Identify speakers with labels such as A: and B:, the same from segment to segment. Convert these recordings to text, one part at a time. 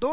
A: 2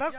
A: 10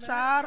A: 4